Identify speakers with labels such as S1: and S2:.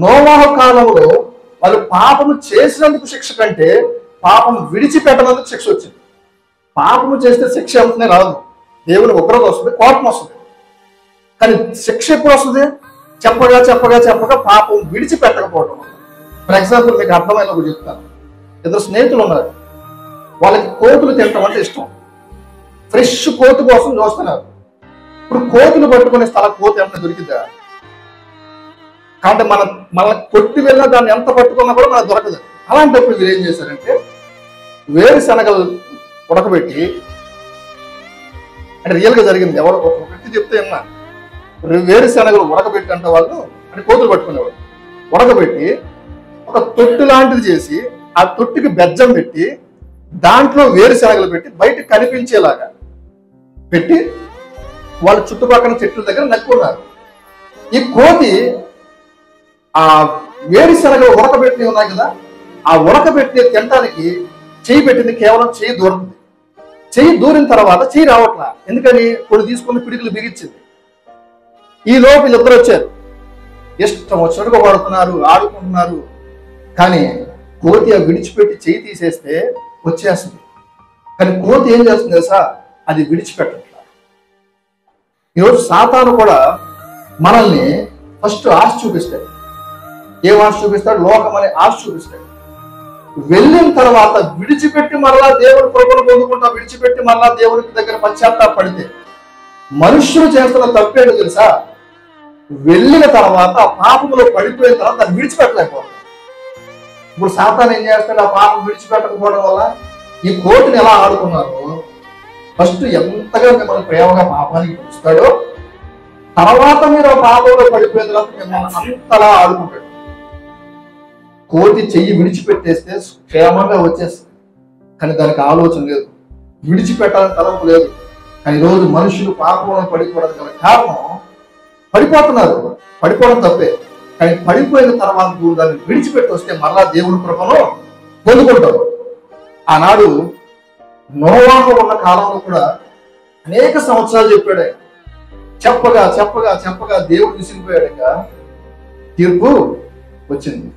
S1: నోవాహు కాలంలో వాళ్ళు పాపము చేసినందుకు శిక్ష కంటే పాపం విడిచిపెట్టనందుకు శిక్ష వచ్చింది. పాపము చేస్తే శిక్ష వెంటనే రాదు, దేవుని ఉగ్రత వస్తుంది, కోపం వస్తుంది. కానీ శిక్ష ఎప్పుడు వస్తుంది? చెప్పగా చెప్పగా చెప్పగా పాపం విడిచిపెట్టకపోవడం. ఫర్ ఎగ్జాంపుల్ మీకు అర్థమైన ఒకటి చెప్తాను. ఇద్దరు స్నేహితులు ఉన్నారు, వాళ్ళకి కోతులు తినటం అంటే ఇష్టం. ఫ్రెష్ కోతు కోసం చూస్తున్నారు. ఇప్పుడు కోతులు పట్టుకునే స్థలం కోతి ఏమైనా దొరికిందా? కాబట్టి మనల్ని కొట్టి వెళ్ళినా దాన్ని ఎంత పట్టుకున్నా కూడా మనకు దొరకదు. అలాంటప్పుడు వీరు ఏం చేశారంటే వేరుశనగలు ఉడకబెట్టి, అంటే రియల్గా జరిగింది, ఎవరు ఒక వ్యక్తి చెప్తే ఏమన్నా, వేరుశనగలు ఉడకబెట్టి అంటే వాళ్ళు అంటే కోతులు పట్టుకునేవాళ్ళు ఉడకబెట్టి ఒక తొట్టు లాంటిది చేసి ఆ తొట్టికి బెజ్జం పెట్టి దాంట్లో వేరుశనగలు పెట్టి బయట కనిపించేలాగా పెట్టి వాళ్ళు చుట్టుపక్కల చెట్ల దగ్గర నక్కున్నారు. ఈ కోతి ఆ వేరుశనగలు ఉడకబెట్టి ఉన్నాయి కదా, ఆ ఉడకబెట్టి తినడానికి చెయ్యి పెట్టింది, కేవలం చెయ్యి దూరుతుంది. చెయ్యి దూరిన తర్వాత చెయ్యి రావట్లా, ఎందుకని కొన్ని తీసుకుని పిడికిలు బిగించింది. ఈ లోపు వీళ్ళిద్దరు వచ్చారు, ఇష్టం వచ్చినట్టుగా వాడుతున్నారు, ఆడుకుంటున్నారు. కానీ కోతి ఆ విడిచిపెట్టి చెయ్యి తీసేస్తే వచ్చేస్తుంది. కానీ కోతి ఏం చేస్తుంది తెలుసా? అది విడిచిపెట్టట్లా. ఈరోజు సాతాను కూడా మనల్ని ఫస్ట్ ఆశ చూపిస్తాడు. ఏం ఆశ చూపిస్తాడు? లోకం అనే ఆశ చూపిస్తాడు. వెళ్ళిన తర్వాత విడిచిపెట్టి మరలా దేవుని కృపను పొందుకుంటా, విడిచిపెట్టి మరలా దేవునికి దగ్గర పశ్చాత్తాపడితే మనుష్యులు చేస్తున్న తప్పేంటో తెలుసా? వెళ్ళిన తర్వాత ఆ పాపంలో పడిపోయిన తర్వాత దాన్ని విడిచిపెట్టలేకపోతాం. ఇప్పుడు సాతాను ఏం చేస్తాడు? ఆ పాపం విడిచిపెట్టకపోవడం వల్ల ఈ కోతిని ఎలా ఆడుకున్నారో, ఫస్ట్ ఎంతగా మిమ్మల్ని ప్రేమగా పాపానికి పిలుస్తాడో, తర్వాత మీరు ఆ పాపంలో పడిపోయిన తర్వాత మిమ్మల్ని అంతలా ఆడుకుంటాడు. కోతి చెయ్యి విడిచిపెట్టేస్తే క్షేమంగా వచ్చేస్తుంది, కానీ దానికి ఆలోచన లేదు, విడిచిపెట్టాలని తలంపు లేదు. కానీ ఈరోజు మనుషులు పాపంలో పడిపోవడానికి గల కారణం, పడిపోతున్నారు, పడిపోవడం తప్పే, కానీ పడిపోయిన తర్వాత దాన్ని విడిచిపెట్టి వస్తే మరలా దేవుని కృపను పొందుకుంటారు. ఆనాడు నోవాహు ఉన్న కాలంలో కూడా అనేక సంవత్సరాలు చెప్పాడు. చెప్పగా చెప్పగా చెప్పగా దేవుడు విసిగిపోయాడుగా తీర్పు వచ్చింది.